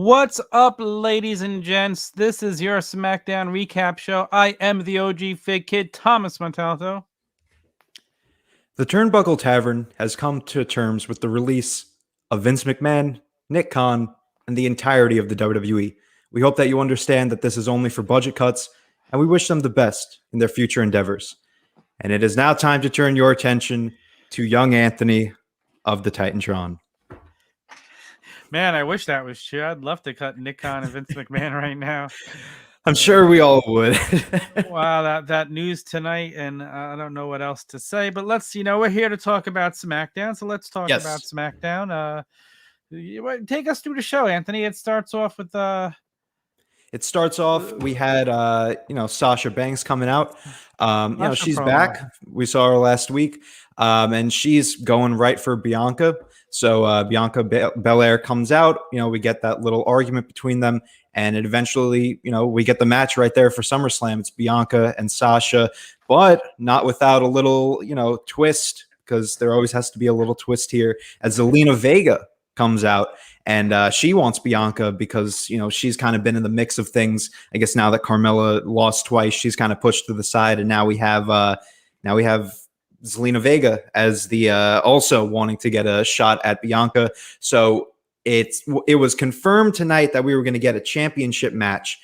What's up, ladies and gents? This is your SmackDown recap show. I am the OGFigKid, Thomas Montalto. The Turnbuckle Tavern has come to terms with the release of Vince McMahon, Nick Khan, and the entirety of the WWE. We hope that you understand that this is only for budget cuts, and we wish them the best in their future endeavors. And it is now time to turn your attention to young Anthony of the Titantron. Man, I wish that was true. I'd love to cut Nick Khan and Vince McMahon right now. I'm sure we all would. Wow, that news tonight, and I don't know what else to say, but let's, we're here to talk about SmackDown, so let's talk about SmackDown. Take us through the show, Anthony. It starts off with we had Sasha Banks coming out. She's back. We saw her last week, and she's going right for Bianca. So Bianca Belair comes out. We get that little argument between them, and it eventually, we get the match right there for SummerSlam. It's Bianca and Sasha, but not without a little, twist, because there always has to be a little twist here, as Zelina Vega comes out. And she wants Bianca because, she's kind of been in the mix of things. I guess now that Carmella lost twice, she's kind of pushed to the side. And now we have Zelina Vega as the also wanting to get a shot at Bianca. So it was confirmed tonight that we were going to get a championship match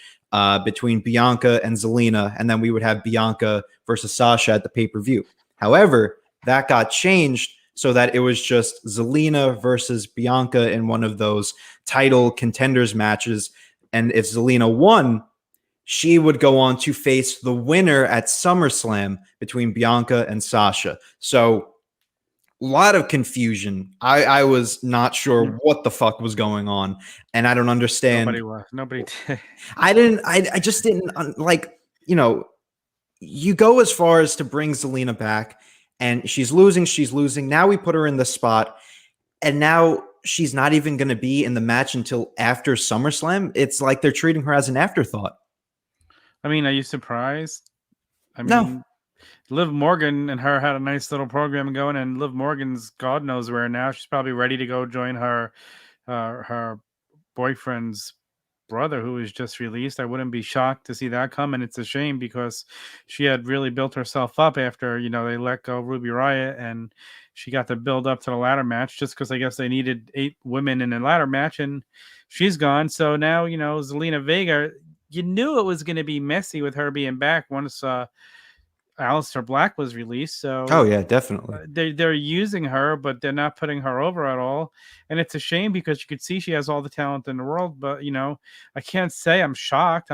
between Bianca and Zelina. And then we would have Bianca versus Sasha at the pay-per-view. However, that got changed so that it was just Zelina versus Bianca in one of those title contenders matches. And if Zelina won, she would go on to face the winner at SummerSlam between Bianca and Sasha. So a lot of confusion. I was not sure what the fuck was going on. And I don't understand. Nobody did. I just didn't you go as far as to bring Zelina back, and she's losing. Now we put her in the spot, and now she's not even going to be in the match until after SummerSlam. It's like they're treating her as an afterthought. I mean, are you surprised? No. Liv Morgan and her had a nice little program going, and Liv Morgan's God knows where now. She's probably ready to go join her boyfriend's brother, who was just released. I wouldn't be shocked to see that come, and it's a shame because she had really built herself up after they let go Ruby Riott, and she got to build up to the ladder match just because I guess they needed 8 women in a ladder match, and she's gone. So now Zelina Vega, you knew it was going to be messy with her being back once Aleister Black was released. So yeah, definitely. They're using her, but they're not putting her over at all. And it's a shame because you could see she has all the talent in the world. But I can't say I'm shocked.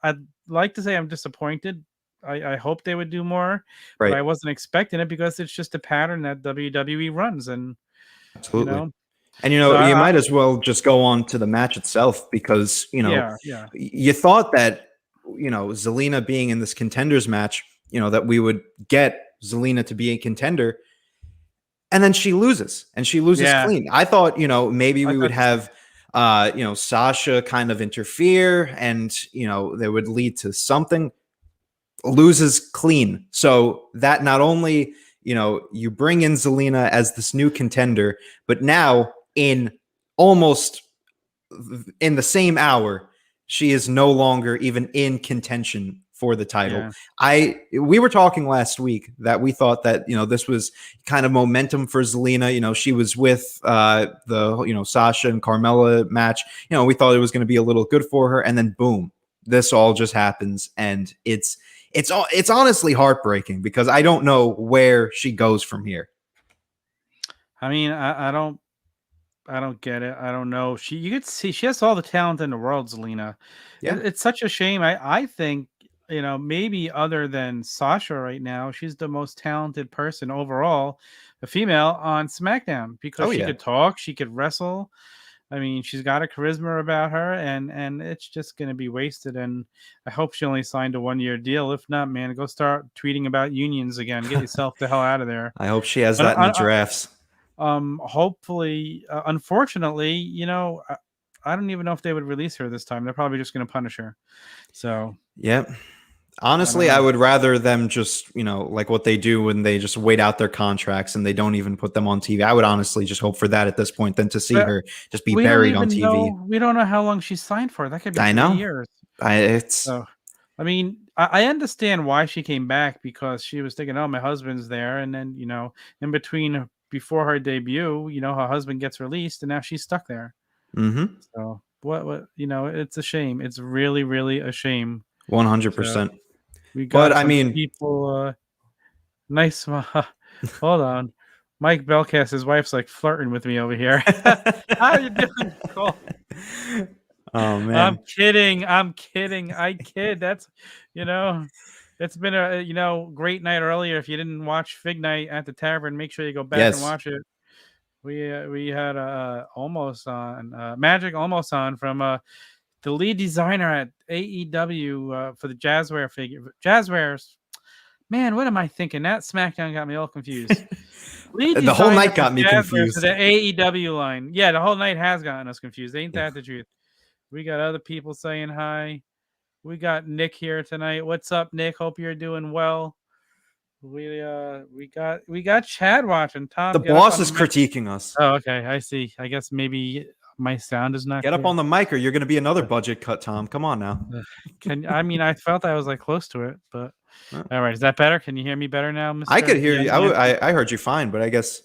I'd like to say I'm disappointed. I hope they would do more, right. But I wasn't expecting it because it's just a pattern that WWE runs. And absolutely. And you might as well just go on to the match itself because you thought that Zelina being in this contenders match, that we would get Zelina to be a contender, and then she loses clean. I thought, maybe we would have, Sasha kind of interfere and, they would lead to something. Loses clean. So that not only, you bring in Zelina as this new contender, but now in the same hour, she is no longer even in contention for the title. Yeah. We were talking last week that we thought that, this was kind of momentum for Zelina. She was with the, Sasha and Carmella match. We thought it was going to be a little good for her. And then boom, this all just happens. And it's honestly heartbreaking because I don't know where she goes from here. I mean, I don't get it. I don't know. You could see she has all the talent in the world, Zelina. Yeah. It's such a shame. I think, maybe other than Sasha right now, she's the most talented person overall, a female on SmackDown, because she could talk, she could wrestle. I mean, she's got a charisma about her, and it's just going to be wasted. And I hope she only signed a 1-year deal. If not, man, go start tweeting about unions again. Get yourself the hell out of there. I hope she has that in the drafts. Hopefully, unfortunately, I don't even know if they would release her this time. They're probably just going to punish her. So, yep. Honestly, I would rather them just, like what they do when they just wait out their contracts and they don't even put them on TV. I would honestly just hope for that at this point than to see her just be buried on TV. We don't know how long she's signed for. That could be 3 years. I mean, I understand why she came back, because she was thinking, oh, my husband's there. And then, in between, before her debut, her husband gets released and now she's stuck there. Mm-hmm. So what, it's a shame. It's really, really a shame. 100%. We got people, nice. Hold on. Mike Belcast, his wife's like flirting with me over here. How are you doing, Nicole? Oh man, I'm kidding. I kid. That's, it's been a great night earlier. If you didn't watch Fig Night at the Tavern, make sure you go back and watch it. We had almost on Magic almost on from the lead designer at AEW for the Jazzware figure. Jazzwares. Man, what am I thinking? That SmackDown got me all confused. The whole night got me confused. For the AEW line. Yeah, the whole night has gotten us confused. Ain't that the truth? We got other people saying hi. We got Nick here tonight. What's up, Nick? Hope you're doing well. We got Chad watching. Tom, the boss is critiquing us. Oh, okay. I see. I guess maybe my sound is not. Get up on the mic, or you're going to be another budget cut, Tom. Come on now. I felt I was like close to it, but all right. Is that better? Can you hear me better now, Mr.? I could hear you. I heard you fine, but I guess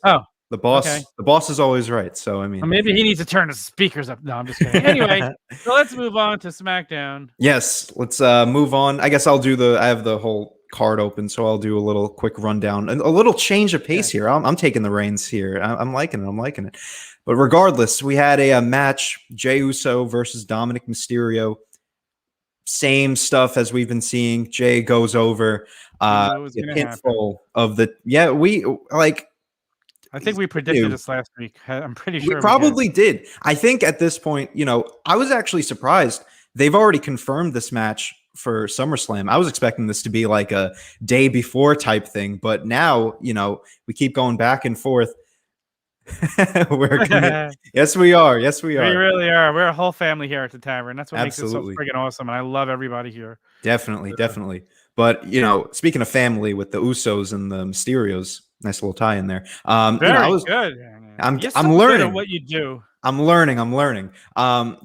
the boss is always right. So I mean, well, maybe he needs to turn his speakers up. No, I'm just kidding. Anyway, so let's move on to SmackDown. Yes, let's move on. I guess I have the whole card open, so I'll do a little quick rundown and a little change of pace here. I'm taking the reins here. I'm liking it. But regardless, we had a match: Jey Uso versus Dominic Mysterio. Same stuff as we've been seeing. Jey goes over. Pinfall of the I think we predicted this last week. I'm pretty sure we probably did. I think at this point, I was actually surprised. They've already confirmed this match for SummerSlam. I was expecting this to be like a day before type thing, but now, we keep going back and forth. Yes, we are. We really are. We're a whole family here at the Tavern. That's what makes it so freaking awesome. And I love everybody here. Definitely. But, speaking of family with the Usos and the Mysterios, nice little tie in there. Very good. I'm learning at what you do. I'm learning. I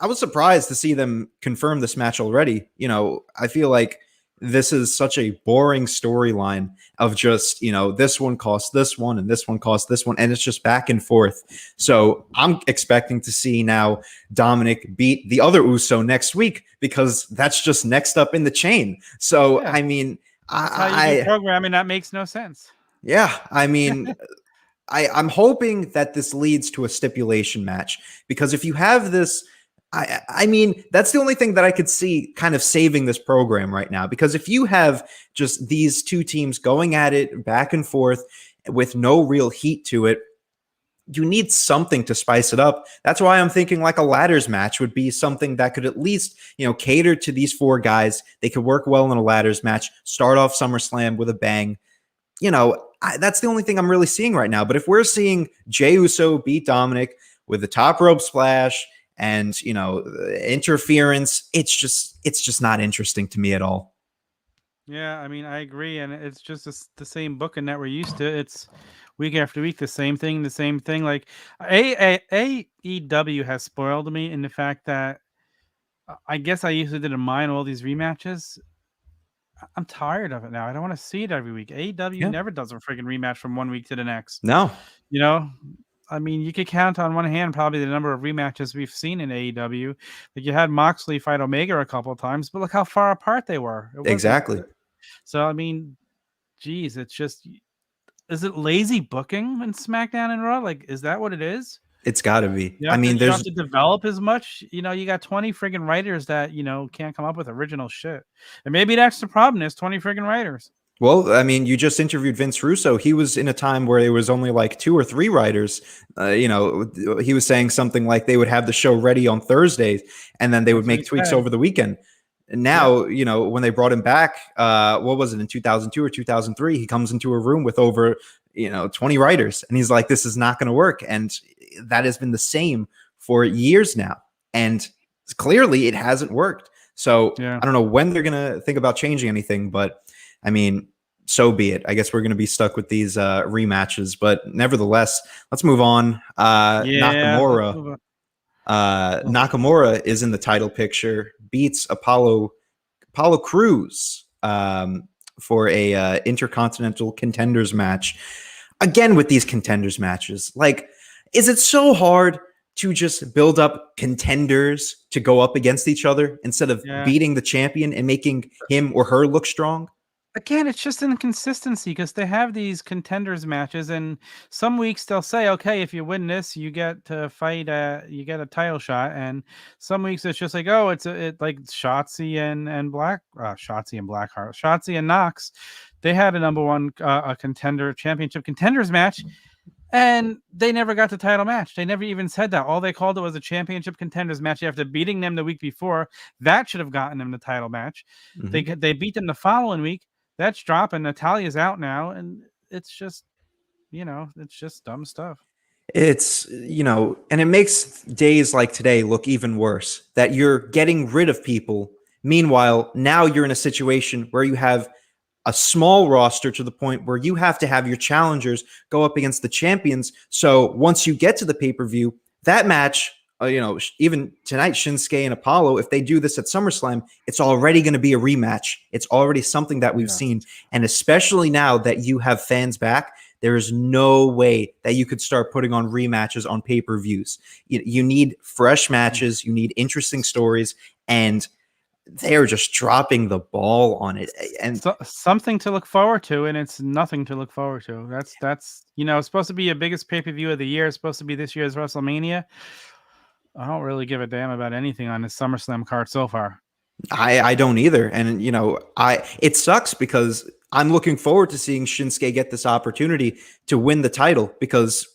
was surprised to see them confirm this match already. I feel like this is such a boring storyline of just, this one costs this one and this one costs this one. And it's just back and forth. So I'm expecting to see now Dominic beat the other Uso next week, because that's just next up in the chain. So, I mean, programming that makes no sense. Yeah. I mean, I'm hoping that this leads to a stipulation match, because if you have this, I mean, that's the only thing that I could see kind of saving this program right now, because if you have just these two teams going at it back and forth with no real heat to it, you need something to spice it up. That's why I'm thinking like a ladders match would be something that could at least, cater to these four guys. They could work well in a ladders match, start off SummerSlam with a bang. That's the only thing I'm really seeing right now. But if we're seeing Jey Uso beat Dominic with the top rope splash and, interference, it's just not interesting to me at all. Yeah, I mean, I agree. And it's just the same booking that we're used to. It's week after week, the same thing. Like AEW has spoiled me in the fact that I guess I usually didn't mind all these rematches. I'm tired of it now. I don't want to see it every week. AEW never does a freaking rematch from one week to the next. No. I mean, you could count on one hand probably the number of rematches we've seen in AEW. Like you had Moxley fight Omega a couple of times, but look how far apart they were. Exactly. So, I mean, geez, it's just, is it lazy booking in SmackDown and Raw? Like, is that what it is? It's got to be. I mean, you have to develop as much. You got 20 friggin' writers that, can't come up with original shit. And maybe that's the problem, is 20 friggin' writers. Well, I mean, you just interviewed Vince Russo. He was in a time where there was only like 2 or 3 writers. He was saying something like they would have the show ready on Thursdays and then they would make tweaks over the weekend. And now, when they brought him back, what was it, in 2002 or 2003, he comes into a room with over, 20 writers. And he's like, this is not going to work. And that has been the same for years now. And clearly it hasn't worked. So Yeah. I don't know when they're going to think about changing anything, but I mean, so be it. I guess we're going to be stuck with these rematches, but nevertheless, let's move on. Yeah. Let's move on. Nakamura is in the title picture, beats Apollo Crews for a intercontinental contenders match. Again, with these contenders matches, like, is it so hard to just build up contenders to go up against each other instead of beating the champion and making him or her look strong? Again, it's just inconsistency because they have these contenders matches, and some weeks they'll say, "Okay, if you win this, you get to fight. You get a title shot." And some weeks it's just like, "Oh, it's like Shotzi and Shotzi and Blackheart, Shotzi and Knox." They had a number one a contender championship contenders match, and they never got the title match. They never even said that. All they called it was a championship contenders match after beating them the week before. That should have gotten them the title match. Mm-hmm. They beat them the following week. That's dropping. Natalia's out now, and it's just, it's just dumb stuff. It's, and it makes days like today look even worse, that you're getting rid of people. Meanwhile, now you're in a situation where you have a small roster to the point where you have to have your challengers go up against the champions. So once you get to the pay-per-view, that match, even tonight, Shinsuke and Apollo, if they do this at SummerSlam, it's already going to be a rematch. It's already something that we've seen. And especially now that you have fans back, there is no way that you could start putting on rematches on pay-per-views. You need fresh matches. You need interesting stories. And they're just dropping the ball on it, and something to look forward to, and it's nothing to look forward to. That's it's supposed to be a biggest pay-per-view of the year. It's supposed to be this year's WrestleMania. I don't really give a damn about anything on this SummerSlam card so far. I don't either, and it sucks because I'm looking forward to seeing Shinsuke get this opportunity to win the title because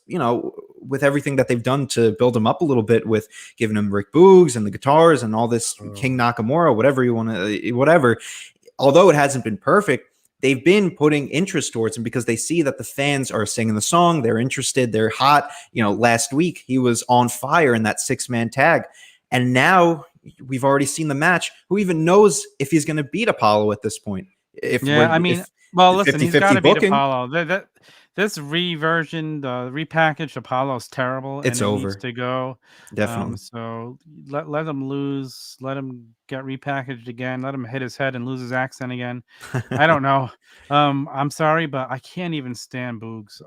with everything that they've done to build him up a little bit, with giving him Rick Boogs and the guitars and all this King Nakamura, whatever you want to, whatever. Although it hasn't been perfect, they've been putting interest towards him because they see that the fans are singing the song. They're interested. They're hot. Last week he was on fire in that 6-man tag, and now we've already seen the match. Who even knows if he's going to beat Apollo at this point? Listen, he's got to beat Apollo. This reversion, the repackaged Apollo's terrible. It's over. It needs to go. Definitely. So let him lose. Let him get repackaged again. Let him hit his head and lose his accent again. I don't know. I'm sorry, but I can't even stand Boogs.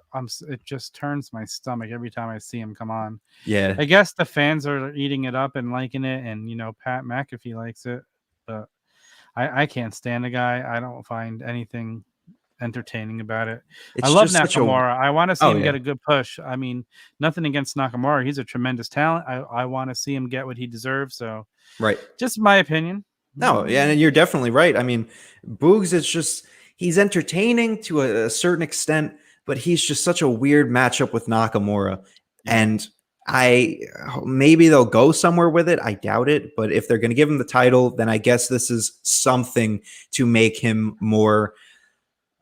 It just turns my stomach every time I see him come on. Yeah. I guess the fans are eating it up and liking it, and Pat McAfee likes it, but I can't stand the guy. I don't find anything entertaining about it. I love Nakamura. I want to see him get a good push. I mean, nothing against Nakamura. He's a tremendous talent. I want to see him get what he deserves. So, just my opinion. No, yeah, and you're definitely right. I mean, Boogs is just, he's entertaining to a certain extent, but he's just such a weird matchup with Nakamura. And maybe they'll go somewhere with it. I doubt it. But if they're going to give him the title, then I guess this is something to make him more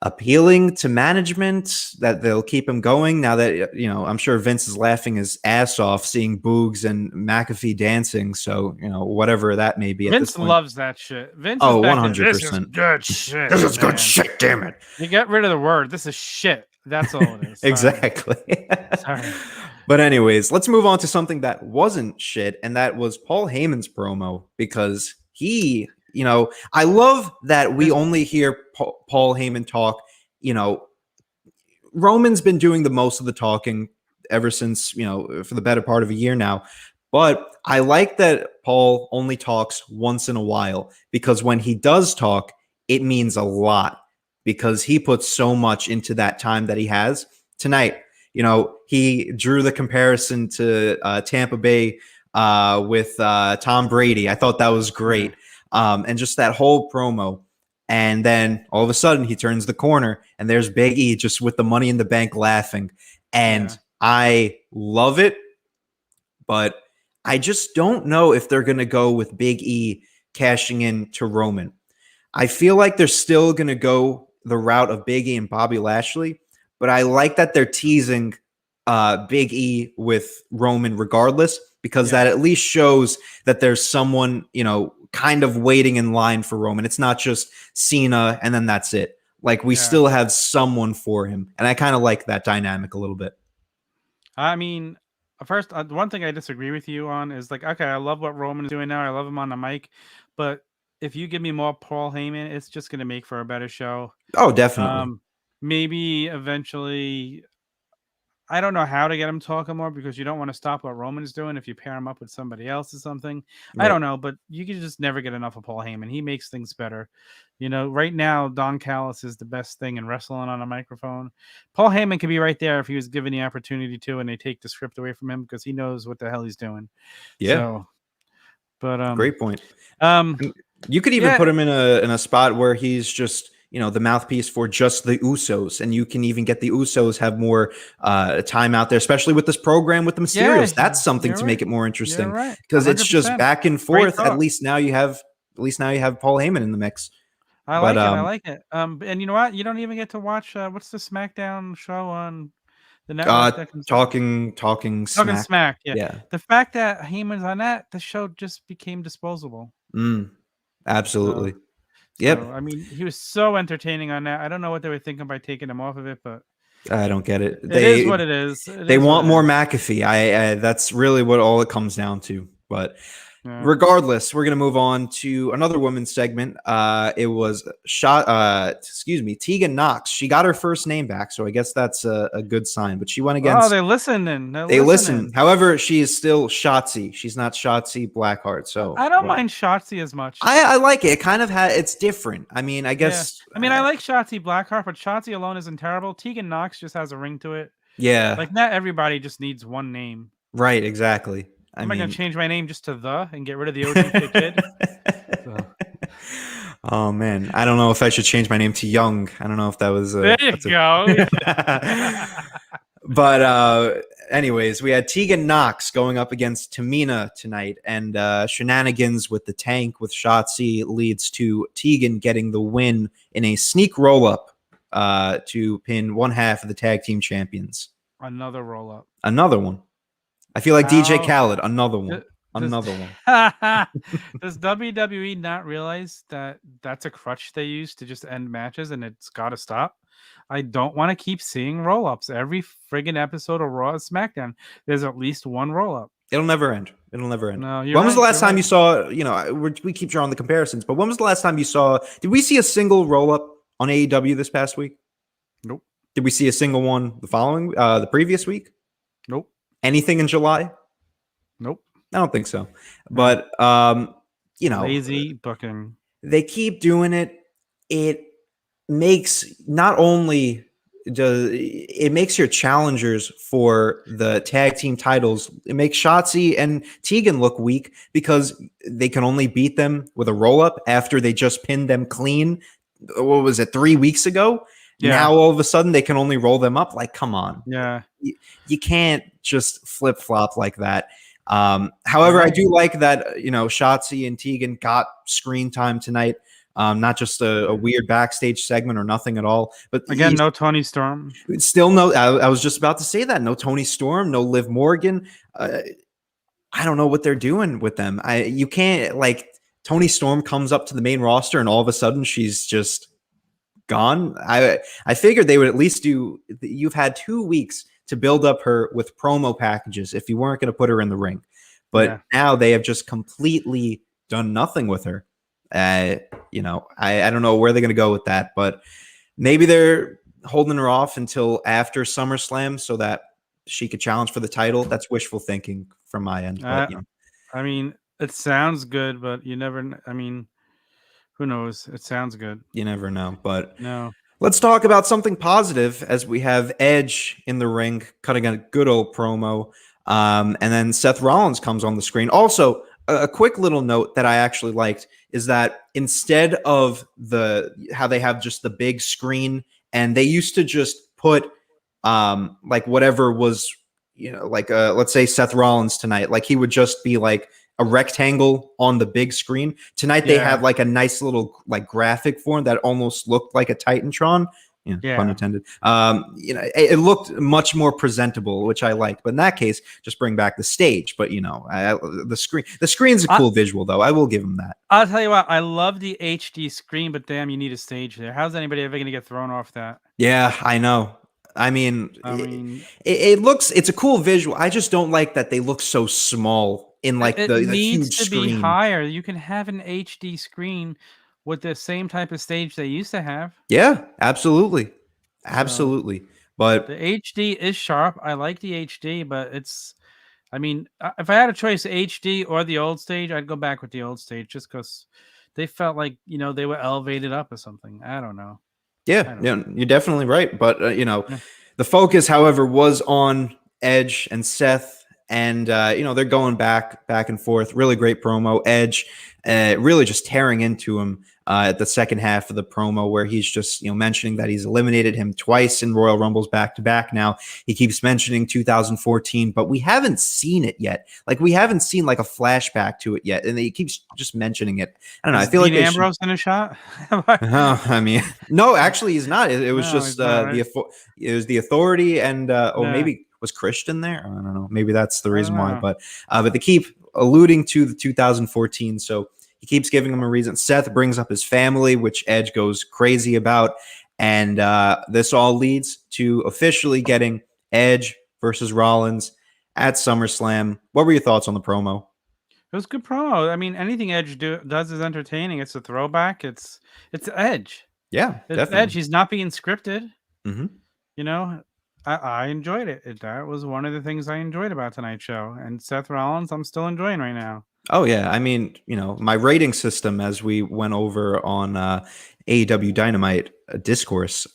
appealing to management, that they'll keep him going. Now that, I'm sure Vince is laughing his ass off seeing Boogs and McAfee dancing. So, whatever that may be. Vince loves that shit. Vince 100%. This is good shit. This is good shit, damn it. You get rid of the word. This is shit. That's all it is. Exactly. Sorry. But anyways, let's move on to something that wasn't shit, and that was Paul Heyman's promo, because he, I love that we only hear Paul Heyman talk. Roman's been doing the most of the talking ever since, for the better part of a year now. But I like that Paul only talks once in a while, because when he does talk, it means a lot, because he puts so much into that time that he has. Tonight, he drew the comparison to Tampa Bay with Tom Brady. I thought that was great. And just that whole promo. And then all of a sudden he turns the corner and there's Big E just with the Money in the Bank laughing. And I love it, but I just don't know if they're going to go with Big E cashing in to Roman. I feel like they're still going to go the route of Big E and Bobby Lashley, but I like that they're teasing Big E with Roman regardless, because that at least shows that there's someone, kind of waiting in line for Roman. It's not just Cena and then that's it. Like we still have someone for him. And I kind of like that dynamic a little bit. I mean, first, one thing I disagree with you on is like, okay, I love what Roman is doing now. I love him on the mic. But if you give me more Paul Heyman, it's just going to make for a better show. Oh, definitely. Maybe eventually, I don't know how to get him talking more because you don't want to stop what Roman is doing if you pair him up with somebody else or something. Right. I don't know, but you can just never get enough of Paul Heyman. He makes things better. You know, right now, Don Callis is the best thing in wrestling on a microphone. Paul Heyman could be right there if he was given the opportunity to, and they take the script away from him because he knows what the hell he's doing. Yeah. So, but great point. You could even put him in a spot where he's just, you know, the mouthpiece for just the Usos, and you can even get the Usos have more time out there, especially with this program with the Mysterios. That's something to make it more interesting because it's just back and forth. At least now you have Paul Heyman in the mix. I like it. And you know what? You don't even get to watch what's the SmackDown show on the network? Talking Smack. Yeah. The fact that Heyman's on that, the show just became disposable. Absolutely. Yep. I mean, he was so entertaining on that. I don't know what they were thinking by taking him off of it, but I don't get it. It is what it is. They want more McAfee. That's really what all it comes down to. But regardless, we're going to move on to another women's segment. It was Tegan Knox. She got her first name back, so I guess that's a good sign. But she went against. Oh, they listened and they listened. However, she is still Shotzi. She's not Shotzi Blackheart. So I don't mind Shotzi as much. I like it. It kind of it's different. I mean, I guess. Yeah. I mean, I like Shotzi Blackheart, but Shotzi alone isn't terrible. Tegan Knox just has a ring to it. Yeah. Like not everybody just needs one name. Right. Exactly. I'm going to change my name just to The and get rid of the OGFigKid. Oh, man. I don't know if I should change my name to Young. I don't know if that was... there you go. But anyways, we had Tegan Knox going up against Tamina tonight. And shenanigans with the tank with Shotzi leads to Tegan getting the win in a sneak roll-up to pin one half of the tag team champions. Another roll-up. Another one. I feel like DJ Khaled, another one. Does WWE not realize that that's a crutch they use to just end matches and it's got to stop? I don't want to keep seeing roll-ups. Every friggin' episode of Raw and SmackDown, there's at least one roll-up. It'll never end. No, when was the last time you saw, you know, we keep drawing the comparisons, but when was the last time you saw, did we see a single roll-up on AEW this past week? Nope. Did we see a single one the previous week? Nope. Anything in July? Nope. I don't think so. But, you know. Lazy booking. They keep doing it. It makes not only it makes your challengers for the tag team titles, it makes Shotzi and Tegan look weak because they can only beat them with a roll-up after they just pinned them clean. What was it, 3 weeks ago? Yeah. Now all of a sudden they can only roll them up. Like, come on. Yeah. You can't just flip flop like that. However, I do like that, you know, Shotzi and Tegan got screen time tonight. Not just a weird backstage segment or nothing at all. But again, no Toni Storm. Still no. I was just about to say that. No Toni Storm, no Liv Morgan. I don't know what they're doing with them. You can't, like, Toni Storm comes up to the main roster and all of a sudden she's just gone. I figured they would at least do. You've had 2 weeks to build up her with promo packages if you weren't going to put her in the ring, but now they have just completely done nothing with her. You know, I don't know where they're going to go with that, but maybe they're holding her off until after SummerSlam so that she could challenge for the title. That's wishful thinking from my end. But, you know. I mean, it sounds good, but you never. I mean, who knows? It sounds good. You never know, but no. Let's talk about something positive as we have Edge in the ring cutting a good old promo. And then Seth Rollins comes on the screen. Also, a quick little note that I actually liked is that instead of how they have just the big screen, and they used to just put like whatever was, you know, like let's say Seth Rollins tonight, like he would just be like a rectangle on the big screen. Tonight they have like a nice little like graphic for him that almost looked like a Titantron. pun intended. It looked much more presentable, which I liked. But in that case, just bring back the stage. But the screen's a cool visual, though. I will give them that. I'll tell you what, I love the HD screen, but damn, you need a stage there. How's anybody ever going to get thrown off that? Yeah, I know. I mean, it's a cool visual. I just don't like that they look so small in like the huge screen. Be higher. You can have an HD screen with the same type of stage they used to have. Yeah, absolutely. But the HD is sharp. I like the HD, but if I had a choice, HD or the old stage, I'd go back with the old stage just because they felt like, they were elevated up or something. I don't know. Yeah, you're definitely right. But, the focus, however, was on Edge and Seth. And, they're going back and forth. Really great promo. Edge really just tearing into him at the second half of the promo, where he's just, mentioning that he's eliminated him twice in Royal Rumbles back to back. Now he keeps mentioning 2014, but we haven't seen it yet. Like, we haven't seen like a flashback to it yet. And he keeps just mentioning it. I don't know. I feel like Ambrose in a shot. No, actually he's not. It was just it was the Authority and maybe was Christian there? I don't know. Maybe that's the reason why. But they keep alluding to the 2014. So he keeps giving him a reason. Seth brings up his family, which Edge goes crazy about. And this all leads to officially getting Edge versus Rollins at SummerSlam. What were your thoughts on the promo? It was a good promo. I mean, anything Edge does is entertaining. It's a throwback. It's Edge. Yeah, it's definitely. Edge. He's not being scripted. Mm-hmm. I enjoyed it. That was one of the things I enjoyed about tonight's show. And Seth Rollins, I'm still enjoying right now. Oh, yeah. I mean, my rating system, as we went over on AEW Dynamite Discourse,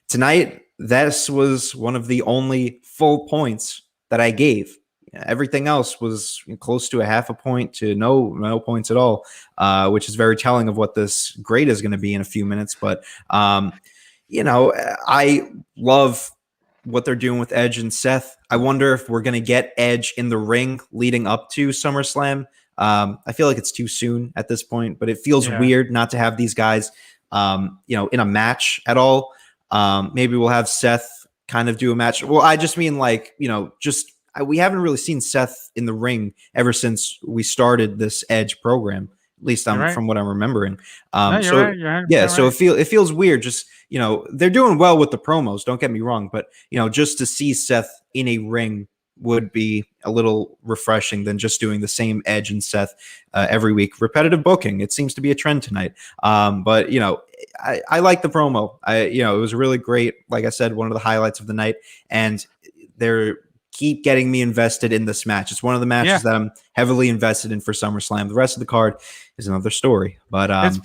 tonight, this was one of the only full points that I gave. Everything else was close to a half a point to no points at all, which is very telling of what this grade is going to be in a few minutes. But, I love what they're doing with Edge and Seth. I wonder if we're going to get Edge in the ring leading up to SummerSlam. I feel like it's too soon at this point, but it feels weird not to have these guys, in a match at all. Maybe we'll have Seth kind of do a match. Well, I just mean we haven't really seen Seth in the ring ever since we started this Edge program. At least from what I'm remembering. So it feels weird. Just, they're doing well with the promos. Don't get me wrong, but just to see Seth in a ring would be a little refreshing than just doing the same Edge and Seth every week. Repetitive booking. It seems to be a trend tonight. But I like the promo. It was really great. Like I said, one of the highlights of the night, and they're keep getting me invested in this match. It's one of the matches that I'm heavily invested in for SummerSlam. The rest of the card is another story. But it's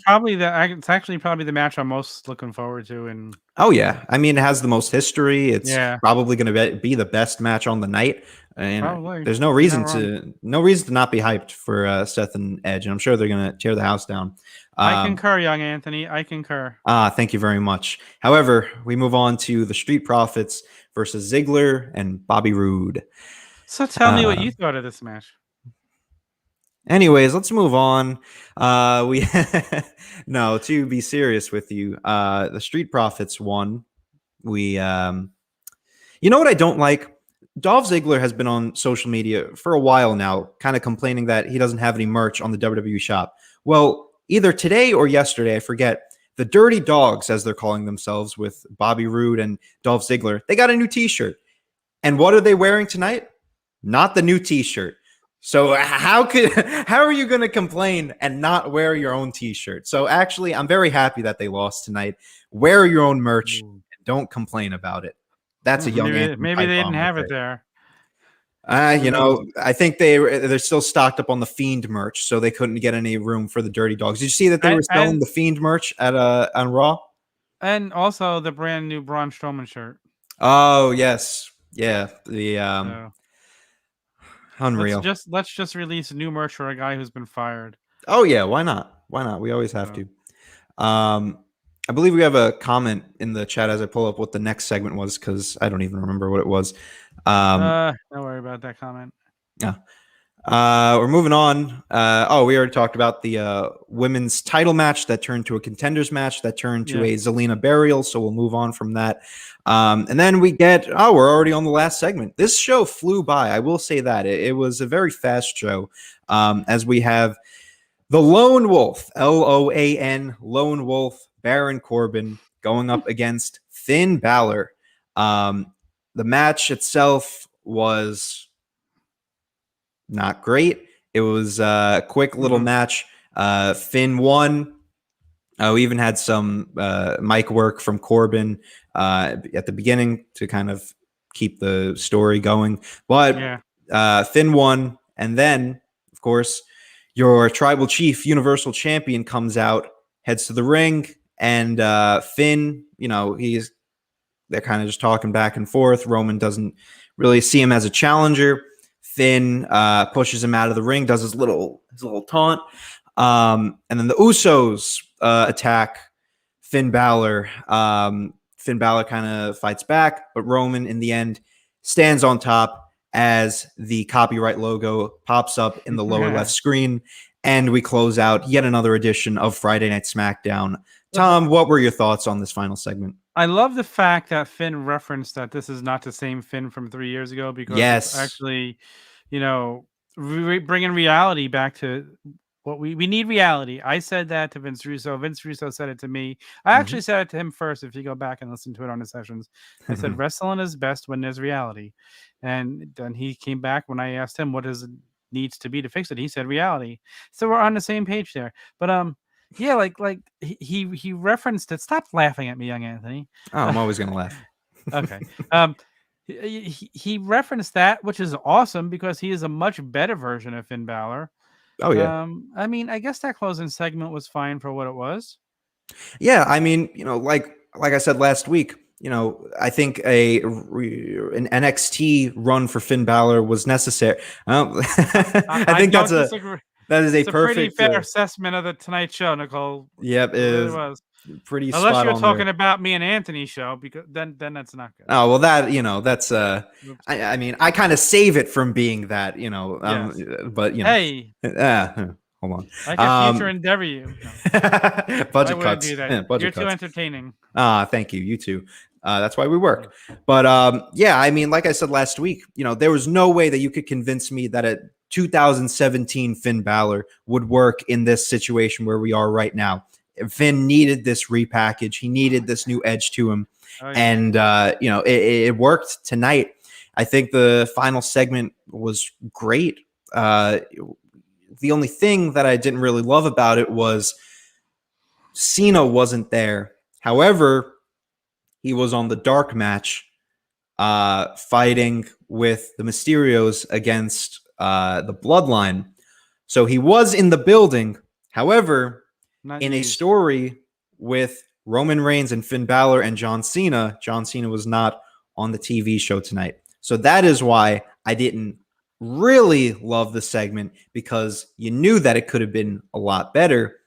actually probably the match I'm most looking forward to. And it has the most history. It's probably going to be the best match on the night. And probably. There's no reason to not be hyped for Seth and Edge, and I'm sure they're going to tear the house down. I concur, young Anthony. I concur. Thank you very much. However, we move on to the Street Profits versus Ziggler and Bobby Roode. So tell me what you thought of this match. Anyways, let's move on. To be serious with you, the Street Profits won. You know what I don't like? Dolph Ziggler has been on social media for a while now, kind of complaining that he doesn't have any merch on the WWE shop. Well, either today or yesterday, I forget, the Dirty Dogs, as they're calling themselves, with Bobby Roode and Dolph Ziggler, they got a new t-shirt. And what are they wearing tonight? Not the new t-shirt. So how are you going to complain and not wear your own t-shirt? So actually, I'm very happy that they lost tonight. Wear your own merch. And don't complain about it. That's a young maybe they didn't have it there. I think they're still stocked up on the Fiend merch, so they couldn't get any room for the Dirty Dogs. Did you see that they were selling the Fiend merch at on Raw? And also the brand new Braun Strowman shirt. Oh yes, yeah. The unreal. Let's just release new merch for a guy who's been fired. Oh yeah, why not? Why not? We always have to. I believe we have a comment in the chat as I pull up what the next segment was, because I don't even remember what it was. Don't worry about that comment. Yeah. We're moving on. We already talked about the women's title match that turned to a contenders match that turned to a Zelina burial. So we'll move on from that. And then we get, we're already on the last segment. This show flew by. I will say that it was a very fast show. As we have the Lone Wolf, LOAN, Lone Wolf, Baron Corbin going up against Finn Balor. The match itself was not great. It was a quick little match. Finn won. We even had some mic work from Corbin at the beginning to kind of keep the story going. But Finn won. And then, of course, your tribal chief, universal champion, comes out, heads to the ring. And Finn, they're kind of just talking back and forth. Roman doesn't really see him as a challenger. Finn pushes him out of the ring, does his little taunt. And then the Usos attack Finn Balor. Finn Balor kind of fights back, but Roman, in the end, stands on top as the copyright logo pops up in the lower left screen. And we close out yet another edition of Friday Night SmackDown. Tom, what were your thoughts on this final segment? I love the fact that Finn referenced that this is not the same Finn from 3 years ago, because it's actually, bringing reality back to what we need. Reality. I said that to Vince Russo. Vince Russo said it to me. I actually said it to him first. If you go back and listen to it on his sessions, I said wrestling is best when there's reality. And then he came back when I asked him what needs to be to fix it. He said reality. So we're on the same page there. But yeah, like he referenced it. Stop laughing at me, young Anthony. Oh, I'm always gonna laugh. Okay. He referenced that, which is awesome because he is a much better version of Finn Balor. Oh yeah. I mean, I guess that closing segment was fine for what it was. Yeah, I mean, like I said last week, I think an NXT run for Finn Balor was necessary. I think that is a perfect, pretty fair assessment of the Tonight Show, Nicole. Yep, it was pretty. Unless you're talking there. about me and Anthony's show, because then that's not good. Oh well, that's I mean, I kind of save it from being that, but hey, hold on. I can future endeavor you. No. Budget cuts. You're too entertaining. Thank you. You too. That's why we work. But yeah, I mean, like I said last week, there was no way that you could convince me that a 2017 Finn Balor would work in this situation where we are right now. Finn needed this repackage. He needed this new edge to him. And, it worked tonight. I think the final segment was great. The only thing that I didn't really love about it was Cena wasn't there. However, he was on the dark match fighting with the Mysterios against the Bloodline. So he was in the building. However, a story with Roman Reigns and Finn Balor and John Cena was not on the TV show tonight. So that is why I didn't really love the segment, because you knew that it could have been a lot better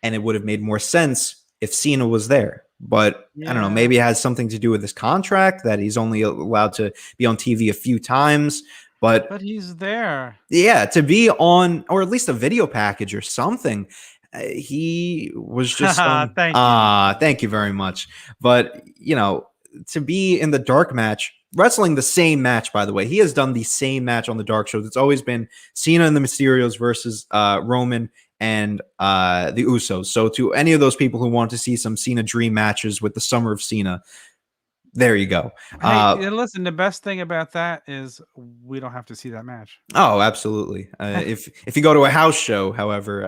and it would have made more sense if Cena was there. But I don't know, maybe it has something to do with his contract that he's only allowed to be on TV a few times. But he's there. Yeah, to be on, or at least a video package or something. He was just thank you very much. But to be in the dark match, wrestling the same match, by the way, he has done the same match on the dark shows. It's always been Cena and the Mysterios versus Roman and the Usos. So to any of those people who want to see some Cena dream matches with the Summer of Cena, there you go. Hey, listen, the best thing about that is we don't have to see that match. Oh, absolutely. If you go to a house show, however,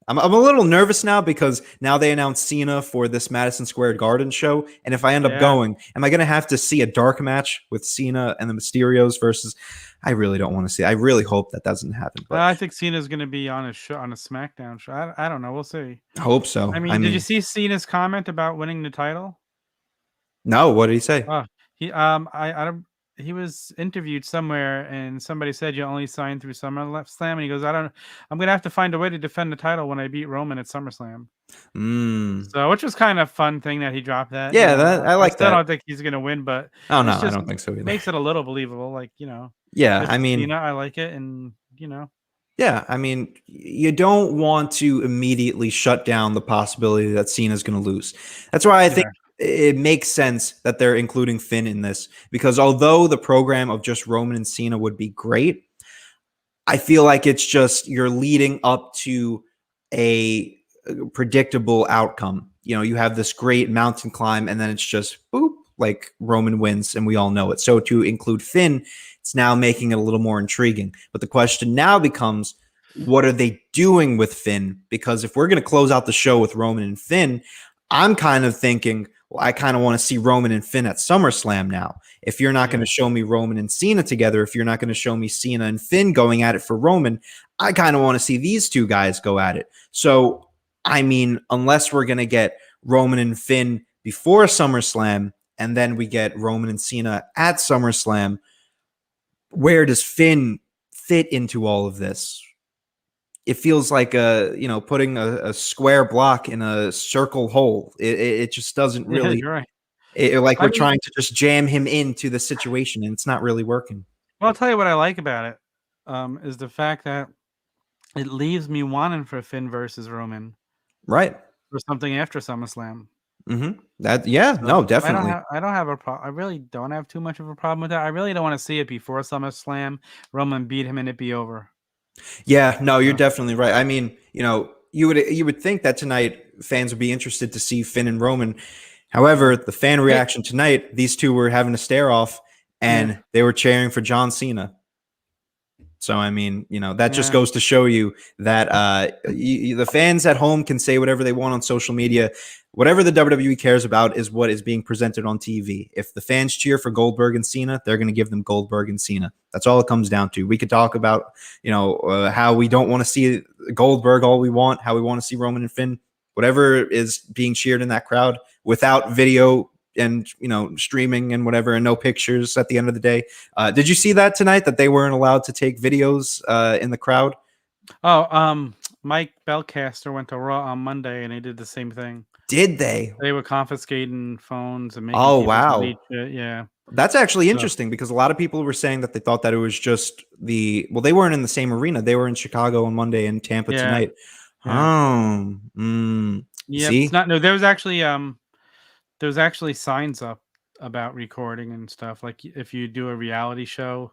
I'm a little nervous now, because now they announced Cena for this Madison Square Garden show. And if I end up going, am I going to have to see a dark match with Cena and the Mysterios versus? I really don't want to see. I really hope that doesn't happen. But I think Cena's going to be on a show, on a SmackDown show. I don't know. We'll see. I hope so. I mean, did you see Cena's comment about winning the title? No. What did he say? He was interviewed somewhere, and somebody said you only signed through SummerSlam, and he goes, I'm gonna have to find a way to defend the title when I beat Roman at SummerSlam. So, which was kind of fun thing that he dropped that. Yeah, I like that. I don't think he's gonna win, but I don't think so either. Makes it a little believable, Yeah, I mean, I like it, and Yeah, I mean, you don't want to immediately shut down the possibility that Cena's going to lose. That's why I think it makes sense that they're including Finn in this, because although the program of just Roman and Cena would be great, I feel like it's just you're leading up to a predictable outcome. You have this great mountain climb, and then it's just boop, like Roman wins, and we all know it. So to include Finn, it's now making it a little more intriguing. But the question now becomes, what are they doing with Finn? Because if we're going to close out the show with Roman and Finn, I'm kind of thinking, well, I kind of want to see Roman and Finn at SummerSlam now. If you're not going to show me Roman and Cena together, if you're not going to show me Cena and Finn going at it for Roman, I kind of want to see these two guys go at it. So, I mean, unless we're going to get Roman and Finn before SummerSlam, and then we get Roman and Cena at SummerSlam, where does Finn fit into all of this? It feels like putting a square block in a circle hole. It just doesn't really. You're right. We're trying to just jam him into the situation, and it's not really working. Well, I'll tell you what I like about it is the fact that it leaves me wanting for Finn versus Roman, right, or something after SummerSlam. Mm-hmm. Definitely. I don't have a problem. I really don't have too much of a problem with that. I really don't want to see it before SummerSlam. Roman beat him and it be over. Yeah, no, you're definitely right. I mean, you would think that tonight fans would be interested to see Finn and Roman. However, the fan reaction tonight, these two were having a stare off, and they were cheering for John Cena. So, I mean, that just goes to show you that the fans at home can say whatever they want on social media. Whatever the WWE cares about is what is being presented on TV. If the fans cheer for Goldberg and Cena, they're going to give them Goldberg and Cena. That's all it comes down to. We could talk about, how we don't want to see Goldberg all we want, how we want to see Roman and Finn. Whatever is being cheered in that crowd without video and streaming and whatever, and no pictures at the end of the day. Did you see that tonight, that they weren't allowed to take videos in the crowd? Oh, Mike Belcaster went to Raw on Monday and they did the same thing. Did they? They were confiscating phones and making wow. Yeah. That's actually interesting, because a lot of people were saying that they thought that it was just they weren't in the same arena. They were in Chicago on Monday and Tampa tonight. Yeah. Yeah, it's not. No, there's actually signs up about recording and stuff. Like if you do a reality show,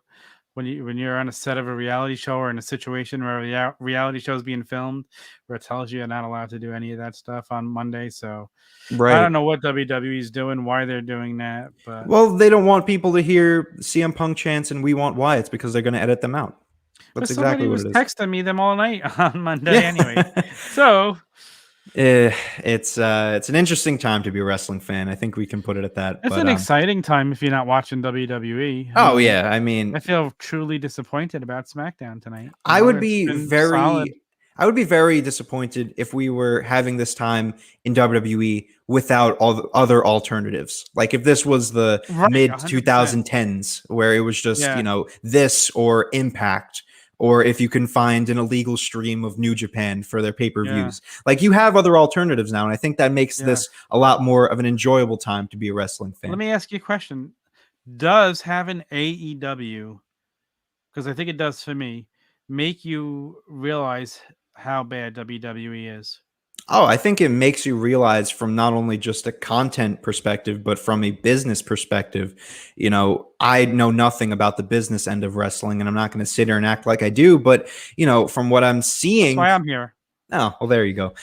when you're on a set of a reality show or in a situation where a reality show is being filmed, where it tells you you're not allowed to do any of that stuff on Monday. So I don't know what WWE is doing, why they're doing that, but they don't want people to hear CM Punk chants and "We Want Wyatt's" because they're going to edit them out. That's exactly what it is. Texting me them all night on Monday anyway. So it's an interesting time to be a wrestling fan. I think we can put it at that. It's an exciting time if you're not watching WWE. I mean, I feel truly disappointed about SmackDown tonight. I would be very disappointed if we were having this time in WWE without all other alternatives. Like if this was the mid 2010s where it was just this or Impact. Or if you can find an illegal stream of New Japan for their pay-per-views. Like you have other alternatives now, and I think that makes this a lot more of an enjoyable time to be a wrestling fan. Let me ask you a question. Does having AEW, because I think it does for me, make you realize how bad WWE is? Oh, I think it makes you realize from not only just a content perspective, but from a business perspective. I know nothing about the business end of wrestling, and I'm not going to sit here and act like I do. But, from what I'm seeing. That's why I'm here. Oh, well, there you go.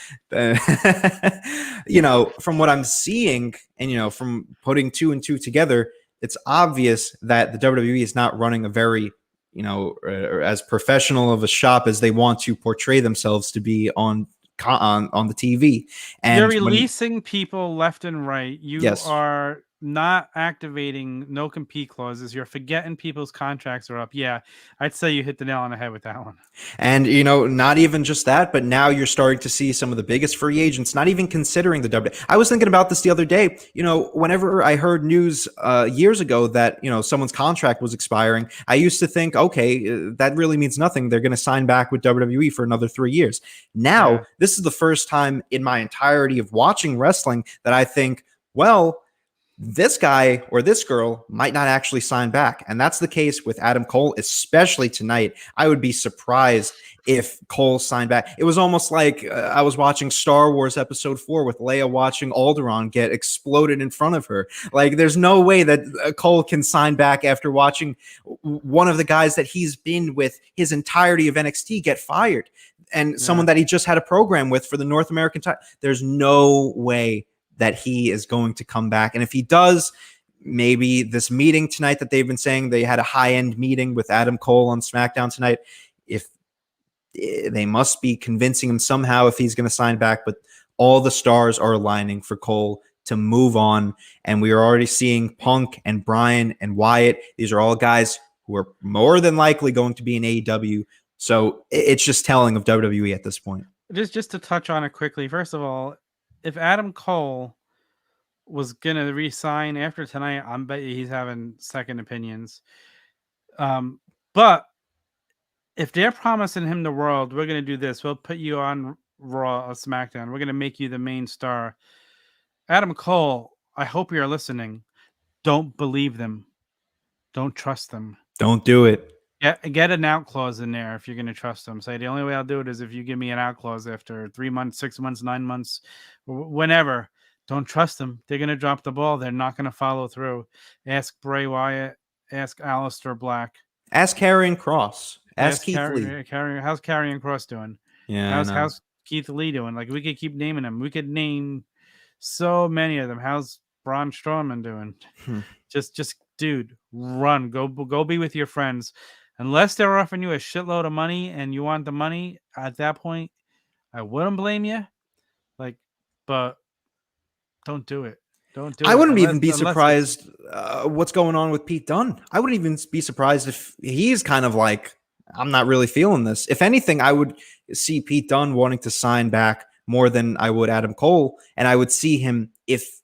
From what I'm seeing and, from putting two and two together, it's obvious that the WWE is not running a very, as professional of a shop as they want to portray themselves to be on the TV. And you're releasing people left and right. You are not activating no compete clauses. You're forgetting people's contracts are up. Yeah, I'd say you hit the nail on the head with that one. And not even just that, but now you're starting to see some of the biggest free agents not even considering the WWE. I was thinking about this the other day. Whenever I heard news years ago that someone's contract was expiring, I used to think, okay, that really means nothing. They're going to sign back with WWE for another 3 years. Now, this is the first time in my entirety of watching wrestling that I think, well, this guy or this girl might not actually sign back. And that's the case with Adam Cole, especially tonight. I would be surprised if Cole signed back. It was almost like I was watching Star Wars Episode 4 with Leia watching Alderaan get exploded in front of her. Like, there's no way that Cole can sign back after watching one of the guys that he's been with his entirety of NXT get fired, and someone that he just had a program with for the North American title. There's no way that he is going to come back. And if he does, maybe this meeting tonight that they've been saying, they had a high-end meeting with Adam Cole on SmackDown tonight. If they must be convincing him somehow if he's going to sign back, but all the stars are aligning for Cole to move on. And we are already seeing Punk and Bryan and Wyatt. These are all guys who are more than likely going to be in AEW. So it's just telling of WWE at this point. Just to touch on it quickly. First of all, if Adam Cole was gonna resign after tonight, I'm bet you he's having second opinions. But if they're promising him the world, we're gonna do this. We'll put you on Raw or SmackDown. We're gonna make you the main star. Adam Cole, I hope you're listening. Don't believe them. Don't trust them. Don't do it. Get an out clause in there if you're going to trust them. Say the only way I'll do it is if you give me an out clause after 3 months, 6 months, 9 months, whenever. Don't trust them. They're going to drop the ball. They're not going to follow through. Ask Bray Wyatt. Ask Aleister Black. Ask Karrion Kross. Ask Keith Lee. How's Karrion Kross doing? Yeah. How's Keith Lee doing? Like, we could keep naming them. We could name so many of them. How's Braun Strowman doing? Just dude, run. Go be with your friends. Unless they're offering you a shitload of money and you want the money, at that point, I wouldn't blame you. Like, but don't do it. Don't do it. I wouldn't even be surprised what's going on with Pete Dunne. I wouldn't even be surprised if he's kind of like, I'm not really feeling this. If anything, I would see Pete Dunne wanting to sign back more than I would Adam Cole. And I would see him, if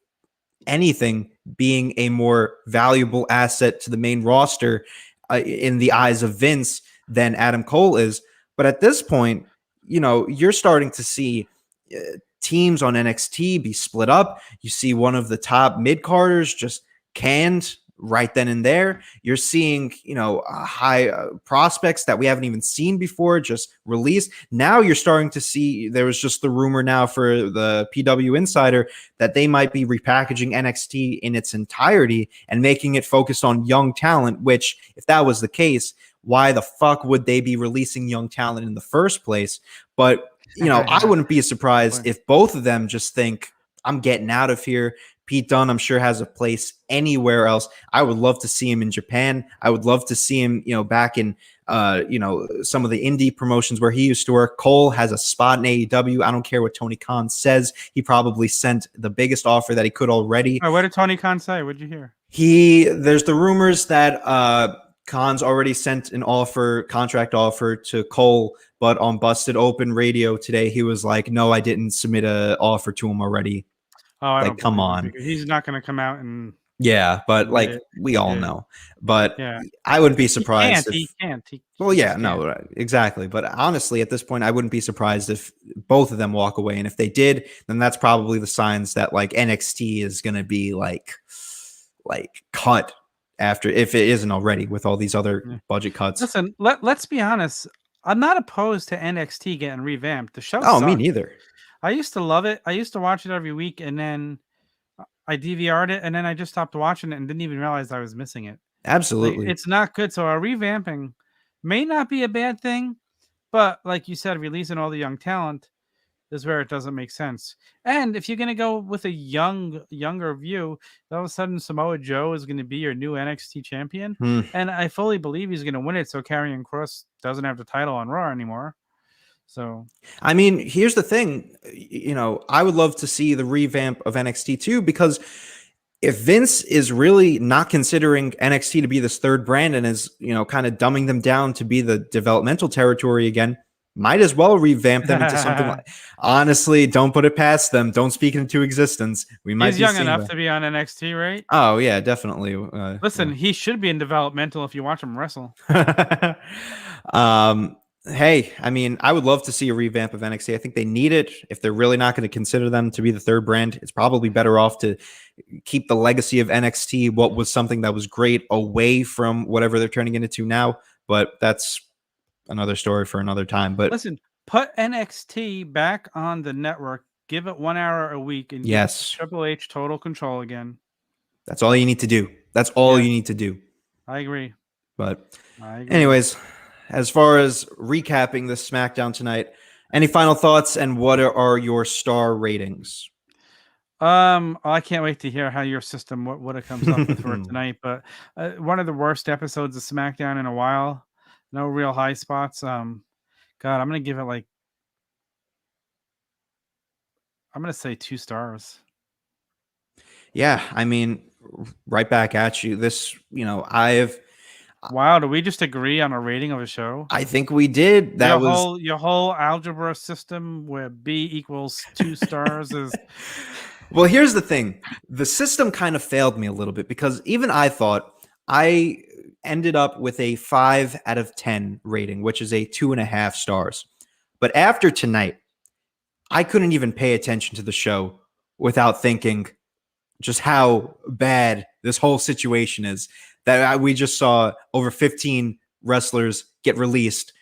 anything, being a more valuable asset to the main roster in the eyes of Vince than Adam Cole is. But at this point, you're starting to see teams on NXT be split up. You see one of the top mid-carders just canned right then and there. You're seeing, high prospects that we haven't even seen before just released. Now you're starting to see, there was just the rumor now for the PW Insider that they might be repackaging NXT in its entirety and making it focused on young talent, which if that was the case, why the fuck would they be releasing young talent in the first place? But, I wouldn't be surprised if both of them just think, I'm getting out of here. Pete Dunne, I'm sure, has a place anywhere else. I would love to see him in Japan. I would love to see him, back in, some of the indie promotions where he used to work. Cole has a spot in AEW. I don't care what Tony Khan says. He probably sent the biggest offer that he could already. What did Tony Khan say? What'd you hear? There's the rumors that Khan's already sent an contract offer to Cole, but on Busted Open Radio today, he was like, no, I didn't submit an offer to him already. Oh, I don't come on. He's not going to come out and. Yeah, but we all know. But I wouldn't be surprised. He can't. Exactly. But honestly, at this point, I wouldn't be surprised if both of them walk away. And if they did, then that's probably the signs that NXT is going to be cut after, if it isn't already, with all these other budget cuts. Listen, let's be honest. I'm not opposed to NXT getting revamped. The show. Oh, me neither. I used to love it. I used to watch it every week, and then I DVR'd it, and then I just stopped watching it and didn't even realize I was missing it. Absolutely. It's not good. So a revamping may not be a bad thing, but like you said, releasing all the young talent is where it doesn't make sense. And if you're going to go with a younger view, all of a sudden Samoa Joe is going to be your new NXT champion. And I fully believe he's going to win it. So Karrion Kross doesn't have the title on Raw anymore. So, I mean, here's the thing, I would love to see the revamp of NXT too, because if Vince is really not considering NXT to be this third brand and is, kind of dumbing them down to be the developmental territory again, might as well revamp them into something like, honestly, don't put it past them. Don't speak it into existence. He's young enough to be on NXT, right? Oh yeah, definitely. Listen, he should be in developmental if you watch him wrestle. Hey, I mean, I would love to see a revamp of NXT. I think they need it. If they're really not going to consider them to be the third brand, it's probably better off to keep the legacy of NXT, what was something that was great, away from whatever they're turning it into now. But that's another story for another time. But listen, put NXT back on the network. Give it 1 hour a week and give Triple H total control again. That's all you need to do. That's all you need to do. I agree. But anyways, as far as recapping this SmackDown tonight, any final thoughts and what are your star ratings? I can't wait to hear how your system what it comes up with for tonight. But one of the worst episodes of SmackDown in a while. No real high spots. God, I'm gonna give it like I'm gonna say 2 stars. Yeah, I mean, right back at you. This, Wow, do we just agree on a rating of a show? I think we did. That your whole algebra system where B equals 2 stars is. Well, here's the thing. The system kind of failed me a little bit because even I thought I ended up with a 5 out of 10 rating, which is a 2.5 stars. But after tonight, I couldn't even pay attention to the show without thinking just how bad this whole situation is. That we just saw over 15 wrestlers get released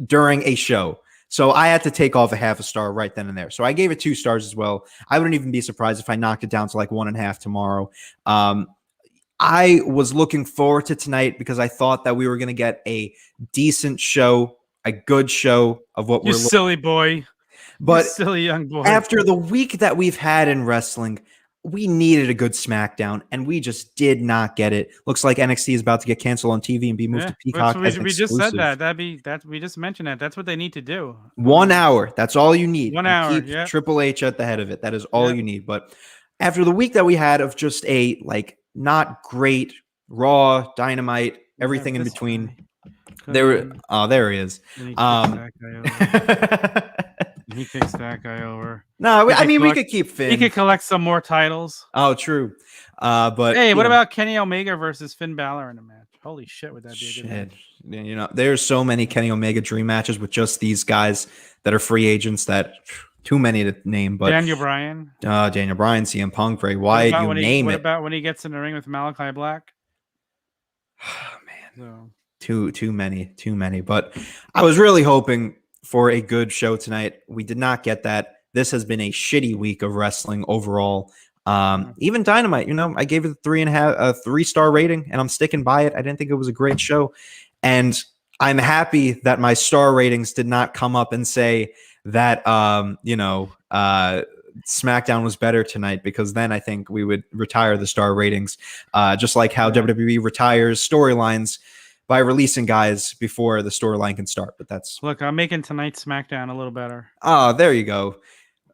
during a show. So I had to take off a 0.5 star right then and there. So I gave it 2 stars as well. I wouldn't even be surprised if I knocked it down to like 1.5 tomorrow. I was looking forward to tonight because I thought that we were going to get a decent show, a good show of what we're silly boy. But you silly young boy. After the week that we've had in wrestling, we needed a good SmackDown, and we just did not get it. Looks like NXT is about to get canceled on TV and be moved to Peacock. We just said that. We just mentioned that. That's what they need to do. 1 hour. That's all you need. 1 hour. Keep Triple H at the head of it. That is all you need. But after the week that we had of just a not great Raw, Dynamite, everything in between, there he is. He kicks that guy over. No, I mean, we could keep Finn. He could collect some more titles. Oh, true. But hey, what about Kenny Omega versus Finn Balor in a match? Holy shit, would that be a good match? There's so many Kenny Omega dream matches with just these guys that are free agents that too many to name. But Daniel Bryan, CM Punk, Bray Wyatt, name it. What about when he gets in the ring with Malachi Black? Oh man, too many. But I was really hoping for a good show tonight. We did not get that. This has been a shitty week of wrestling overall. Even Dynamite, I gave it a 3-star rating, and I'm sticking by it. I didn't think it was a great show, and I'm happy that my star ratings did not come up and say that SmackDown was better tonight, because then I think we would retire the star ratings, just like how WWE retires storylines by releasing guys before the storyline can start. But that's look, I'm making tonight's SmackDown a little better. Oh, there you go.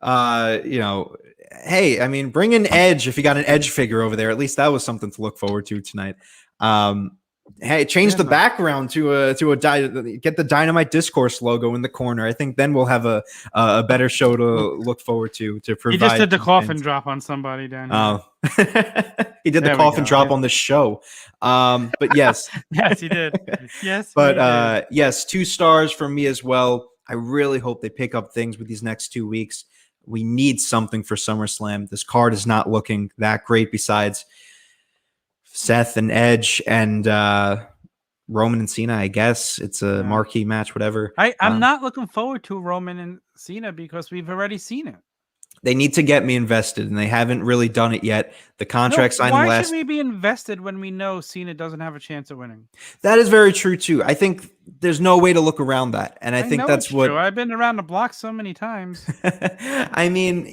Hey, I mean, bring in Edge if you got an Edge figure over there. At least that was something to look forward to tonight. Hey, change the background to get the Dynamite Discourse logo in the corner. I think then we'll have a better show to look forward to provide. He just did the coffin drop on somebody down here. Oh, he did the coffin drop on the show. But yes, yes, he did. Yes, but yes, 2 stars from me as well. I really hope they pick up things with these next 2 weeks. We need something for SummerSlam. This card is not looking that great besides Seth and Edge and Roman and Cena. I guess it's a marquee match, whatever. I'm not looking forward to Roman and Cena because we've already seen it. They need to get me invested, and they haven't really done it yet. The contract signing last. Why should we be invested when we know Cena doesn't have a chance of winning? That is very true too. I think there's no way to look around that, and I think that's what. True. I've been around the block so many times. I mean,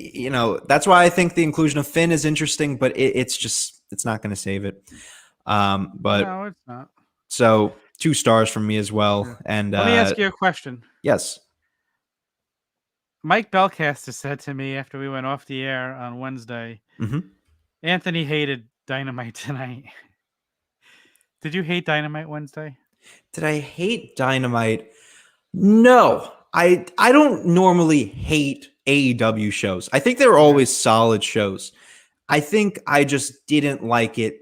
that's why I think the inclusion of Finn is interesting, but it's not going to save it. But no, it's not. So 2 stars from me as well. Yeah. And let me ask you a question. Yes. Mike Belcaster said to me after we went off the air on Wednesday, Anthony hated Dynamite tonight. Did you hate Dynamite Wednesday? Did I hate Dynamite? No. I don't normally hate AEW shows. I think they're always solid shows. I think I just didn't like it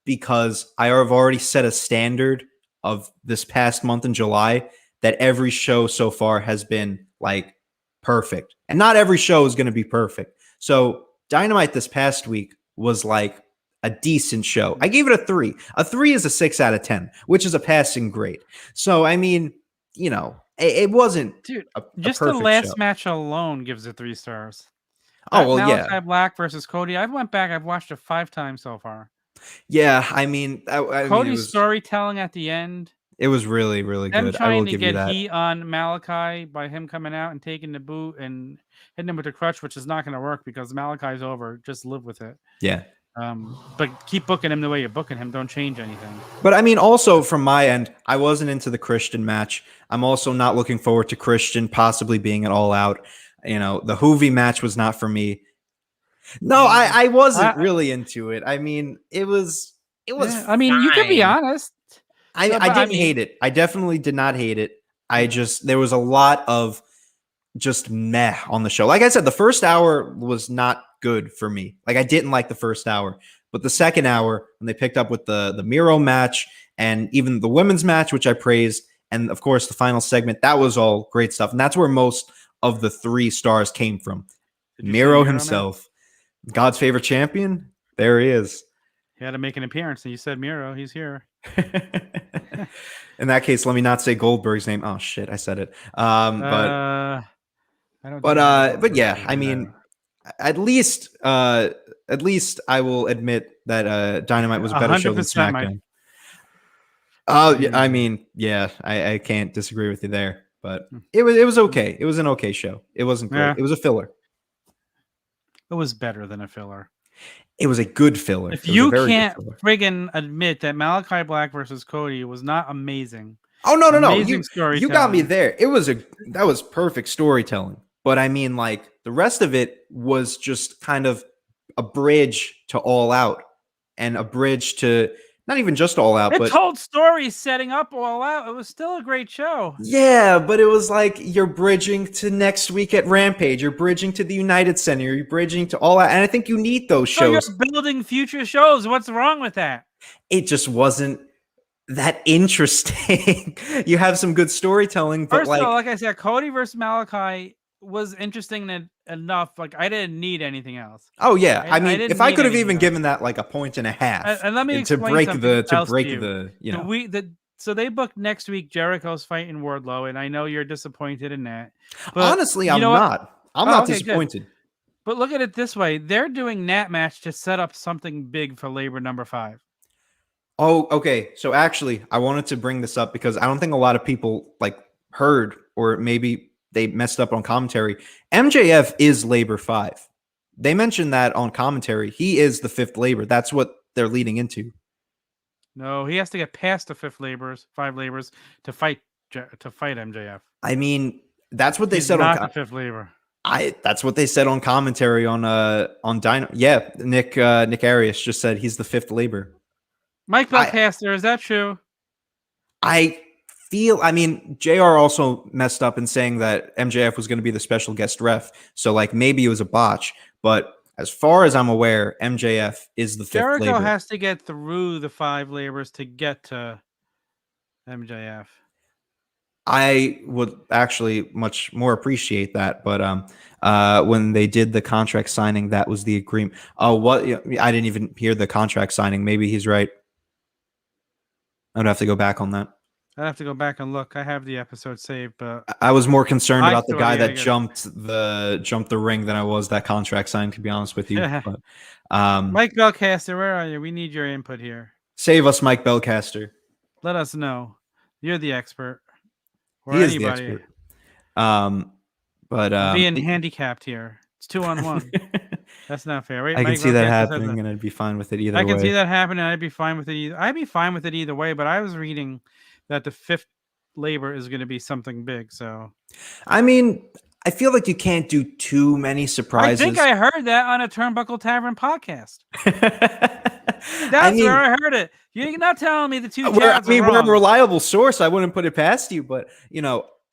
because I have already set a standard of this past month in July that every show so far has been like perfect, and not every show is going to be perfect. So Dynamite this past week was like a decent show. I gave it a 3. A 3 is a 6 out of 10, which is a passing grade. So I mean, it wasn't just the last match alone gives it 3 stars. Oh, well, Malachi Black versus Cody. I've watched it 5 times so far. Yeah, I mean, Cody's storytelling at the end. It was really, really good. I will give you that. Trying to get heat on Malachi by him coming out and taking the boot and hitting him with the crutch, which is not going to work because Malachi's over. Just live with it. Yeah. But keep booking him the way you're booking him. Don't change anything. But I mean, also from my end, I wasn't into the Christian match. I'm also not looking forward to Christian possibly being an All Out. The Hoovy match was not for me. No, I wasn't really into it. I mean, it was. Yeah, I mean, you can be honest. I didn't hate it. I definitely did not hate it. There was a lot of just meh on the show. Like I said, the first hour was not good for me. Like I didn't like the first hour, but the second hour when they picked up with the Miro match and even the women's match, which I praised, and of course the final segment, that was all great stuff. And that's where most of the 3 stars came from. Miro himself, God's favorite champion. There he is. He had to make an appearance, and you said Miro. He's here. In that case, let me not say Goldberg's name. Oh shit, I said it. But yeah, I mean, at least I will admit that Dynamite was a better show than SmackDown. Yeah, I mean, yeah, I can't disagree with you there. But it was okay. It was an okay show. It wasn't great. Yeah. It was a filler. It was better than a filler. It was a good filler. If you can't friggin' admit that Malachi Black versus Cody was not amazing. Oh no. You got me there. That was perfect storytelling. But I mean, like the rest of it was just kind of a bridge to All Out and a bridge to not even just All Out. It told stories setting up All Out. It was still a great show. Yeah, but it was like you're bridging to next week at Rampage. You're bridging to the United Center. You're bridging to All Out. And I think you need those shows. So you're building future shows. What's wrong with that? It just wasn't that interesting. You have some good storytelling. But First of all, like I said, Cody versus Malachi was interesting enough. Like I didn't need anything else. Oh yeah, I mean, if I could have even given that like a 1.5, and let me to break the So they booked next week. Jericho's fighting Wardlow, and I know you're disappointed in that. But honestly, I'm not. I'm not disappointed. Good. But look at it this way: they're doing that match to set up something big for Labor number 5. Oh, okay. So actually, I wanted to bring this up because I don't think a lot of people like heard, or maybe they messed up on commentary. MJF is Labor 5. They mentioned that on commentary. He is the 5th Labor. That's what they're leading into. No, he has to get past the 5 labors to fight MJF. I mean, that's what they said on the 5th labor. That's what they said on commentary on Dino. Yeah, Nick Arias just said he's the 5th Labor. Mike Belcaster, is that true? I mean, JR also messed up in saying that MJF was going to be the special guest ref. So, like, maybe it was a botch. But as far as I'm aware, MJF is the 5th Labor. Jericho has to get through the 5 labors to get to MJF. I would actually much more appreciate that. But when they did the contract signing, that was the agreement. Oh, what? I didn't even hear the contract signing. Maybe he's right. I'd have to go back on that. I'd have to go back and look. I have the episode saved, but I was more concerned about the guy that jumped the ring than I was that contract sign, to be honest with you. But, Mike Belcaster, where are you? We need your input here. Save us, Mike Belcaster. Let us know. You're the expert. Or he anybody. Is the expert. Being handicapped here. It's 2-on-1. That's not fair. Right? I can see that happening, and I'd be fine with it either way. I can see that happening, and I'd be fine with it either way, but I was reading that the 5th labor is going to be something big. So, I mean, I feel like you can't do too many surprises. I think I heard that on a Turnbuckle Tavern podcast. That's where I heard it. You're not telling me the two chats are wrong. We're a reliable source. I wouldn't put it past you, but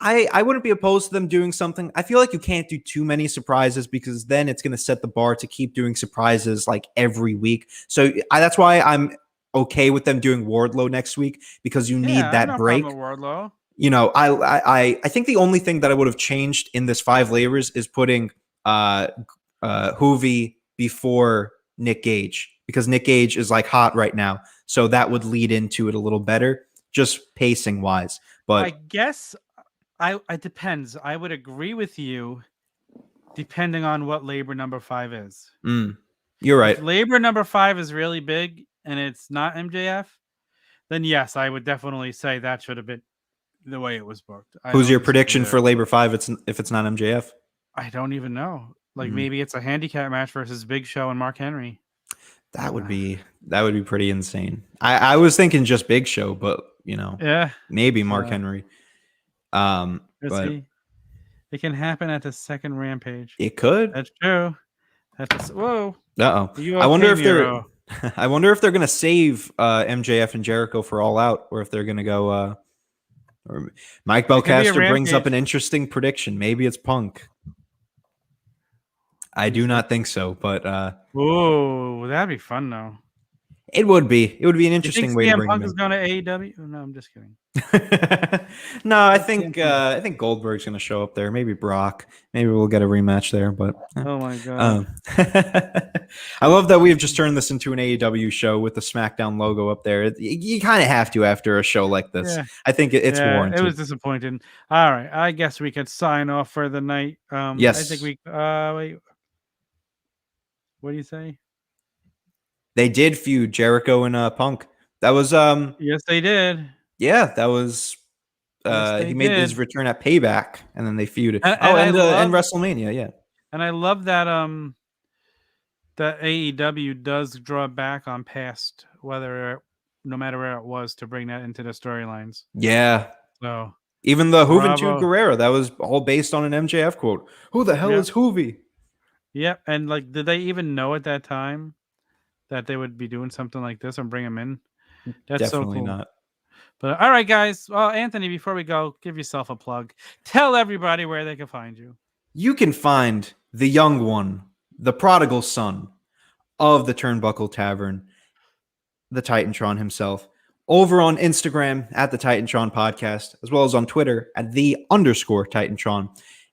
I wouldn't be opposed to them doing something. I feel like you can't do too many surprises because then it's going to set the bar to keep doing surprises like every week. So that's why I'm okay with them doing Wardlow next week because you need that break. Wardlow. I think the only thing that I would have changed in this 5 labors is putting Hoovy before Nick Gage, because Nick Gage is like hot right now. So that would lead into it a little better, just pacing wise. But I guess it depends. I would agree with you depending on what labor number 5 is. You're right. If labor number 5 is really big and it's not MJF, then yes, I would definitely say that should have been the way it was booked. Who's your prediction for labor 5 if it's not MJF? I don't even know. Like maybe it's a handicap match versus Big Show and Mark Henry. That would be pretty insane. I was thinking just Big Show, but maybe Mark Henry. But it can happen at the second Rampage. It could. That's true. Whoa. I wonder if they're gonna save MJF and Jericho for All Out, or if they're gonna go. Or Mike Belcaster brings up an interesting prediction. Maybe it's Punk. I do not think so, but oh, that'd be fun though. It would be. It would be an interesting way to bring Punk is going to AEW. No, I'm just kidding. No, I think Goldberg's going to show up there. Maybe Brock. Maybe we'll get a rematch there. But oh my god, I love that we've just turned this into an AEW show with the SmackDown logo up there. You kind of have to after a show like this. Yeah. I think it's warranted. It was disappointing. All right, I guess we could sign off for the night. Yes, I think we. Wait. What do you say? They did feud Jericho and Punk. That was yes, they did. Yeah, that was he made his return at Payback, and then they feuded. And WrestleMania, yeah. And I love that that AEW does draw back on past, no matter where it was, to bring that into the storylines. Yeah. So even the Juventud Guerrera, that was all based on an MJF quote. Who the hell is Hoovy? Yeah, and like, did they even know at that time that they would be doing something like this and bring him in? That's definitely so cool. Not. But all right, guys. Well, Anthony, before we go, give yourself a plug. Tell everybody where they can find you. You can find the young one, the prodigal son of the Turnbuckle Tavern, the Titantron himself, over on Instagram at the Titantron Podcast, as well as on Twitter at _Titantron.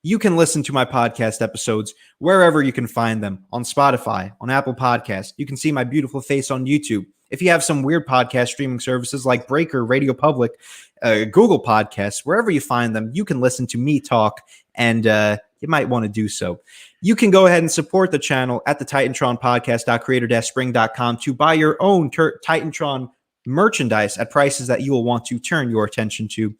You can listen to my podcast episodes wherever you can find them, on Spotify, on Apple Podcasts. You can see my beautiful face on YouTube. If you have some weird podcast streaming services like Breaker, Radio Public, Google Podcasts, wherever you find them, you can listen to me talk, and you might want to do so. You can go ahead and support the channel at the Titantron Podcast.creator-spring.com to buy your own Titantron merchandise at prices that you will want to turn your attention to.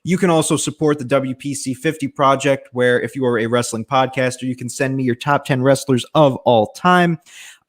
You can also support the WPC 50 project, where if you are a wrestling podcaster, you can send me your top 10 wrestlers of all time.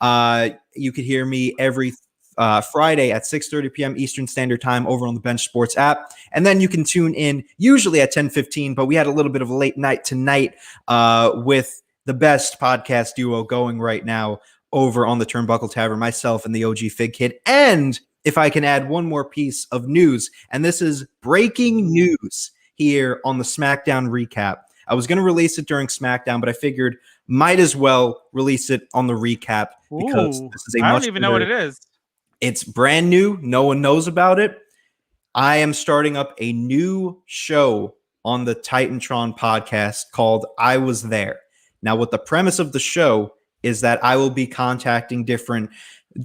You could hear me every Friday at 6:30 p.m. Eastern Standard Time over on the Bench Sports app. And then you can tune in usually at 10:15, but we had a little bit of a late night tonight with the best podcast duo going right now over on the Turnbuckle Tavern, myself and the TheOGFigKid. And if I can add one more piece of news, and this is breaking news here on the SmackDown recap. I was going to release it during SmackDown, but I figured might as well release it on the recap, because this is I don't even know what it is. It's brand new. No one knows about it. I am starting up a new show on the Titantron Podcast called I Was There. Now, what the premise of the show is that I will be contacting different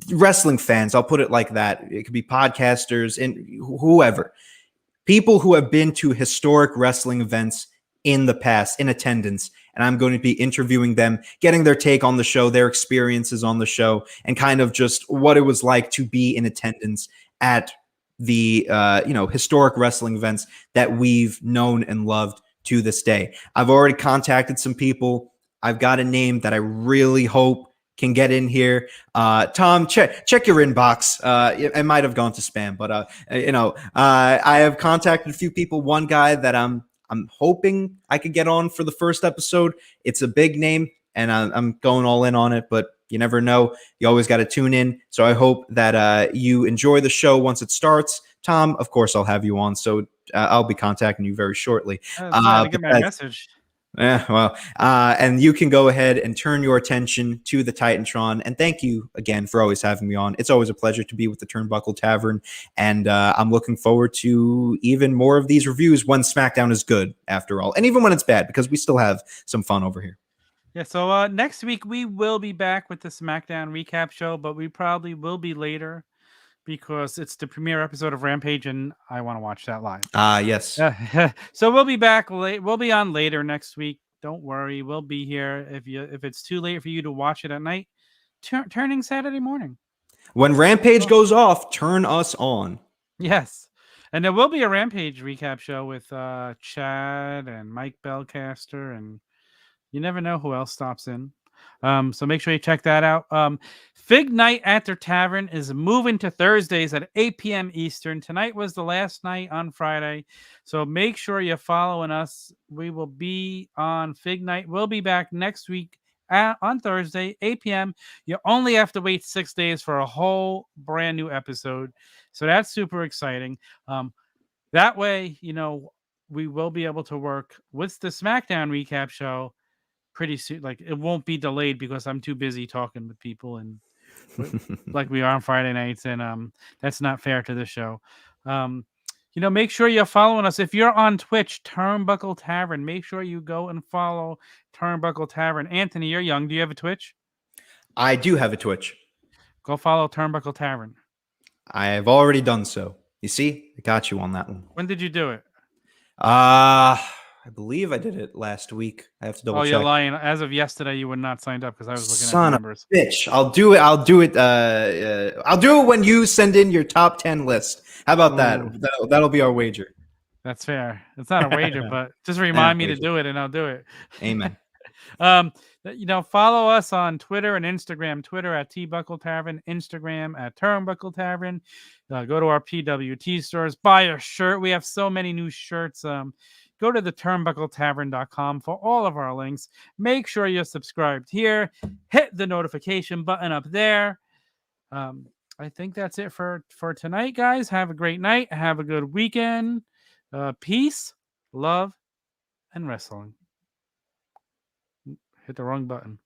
wrestling fans. I'll put it like that. It could be podcasters and whoever. People who have been to historic wrestling events in the past, in attendance. And I'm going to be interviewing them, getting their take on the show, their experiences on the show, and kind of just what it was like to be in attendance at the historic wrestling events that we've known and loved to this day. I've already contacted some people. I've got a name that I really hope can get in here. Tom, check your inbox. It might have gone to spam, but I have contacted a few people. One guy that I'm hoping I could get on for the first episode. It's a big name, and I'm going all in on it, but you never know. You always got to tune in. So I hope that you enjoy the show once it starts. Tom, of course, I'll have you on. So I'll be contacting you very shortly. Get my message. Yeah, well, and you can go ahead and turn your attention to the Titantron. And thank you again for always having me on. It's always a pleasure to be with the Turnbuckle Tavern. And I'm looking forward to even more of these reviews when SmackDown is good, after all. And even when it's bad, because we still have some fun over here. Yeah, so next week we will be back with the SmackDown recap show, but we probably will be later because it's the premiere episode of Rampage and I want to watch that live. Yes. So we'll be back late. We'll be on later next week. Don't worry, we'll be here if it's too late for you to watch it at night. Turning Saturday morning. When Rampage goes off, turn us on. Yes. And there will be a Rampage recap show with Chad and Mike Bellcaster, and you never know who else stops in. So make sure you check that out. Fig Night at the Tavern is moving to Thursdays at 8 p.m. Eastern. Tonight was the last night on Friday. So make sure you're following us. We will be on Fig Night. We'll be back next week on Thursday, 8 p.m. You only have to wait 6 days for a whole brand new episode. So that's super exciting. That way, we will be able to work with the SmackDown recap show pretty soon. Like, it won't be delayed because I'm too busy talking with people and like we are on Friday nights, and that's not fair to the show. Make sure you're following us. If you're on Twitch, Turnbuckle Tavern, make sure you go and follow Turnbuckle Tavern. Anthony, you're young. Do you have a Twitch? I do have a Twitch. Go follow Turnbuckle Tavern. I have already done so. You see, I got you on that one. When did you do it? I believe I did it last week. I have to double check. Oh, you're lying. As of yesterday, you were not signed up because I was looking at the numbers. Bitch. I'll do it. I'll do it when you send in your top 10 list. How about that? That'll be our wager. That's fair. It's not a wager, but just remind me to do it and I'll do it. Amen. Follow us on Twitter and Instagram. Twitter at TBuckle Tavern, Instagram at Turnbuckle Tavern. Go to our PWT stores, buy a shirt. We have so many new shirts. Go to the turnbuckletavern.com for all of our links. Make sure you're subscribed here. Hit the notification button up there. I think that's it for tonight, guys. Have a great night. Have a good weekend. Peace, love, and wrestling. Hit the wrong button.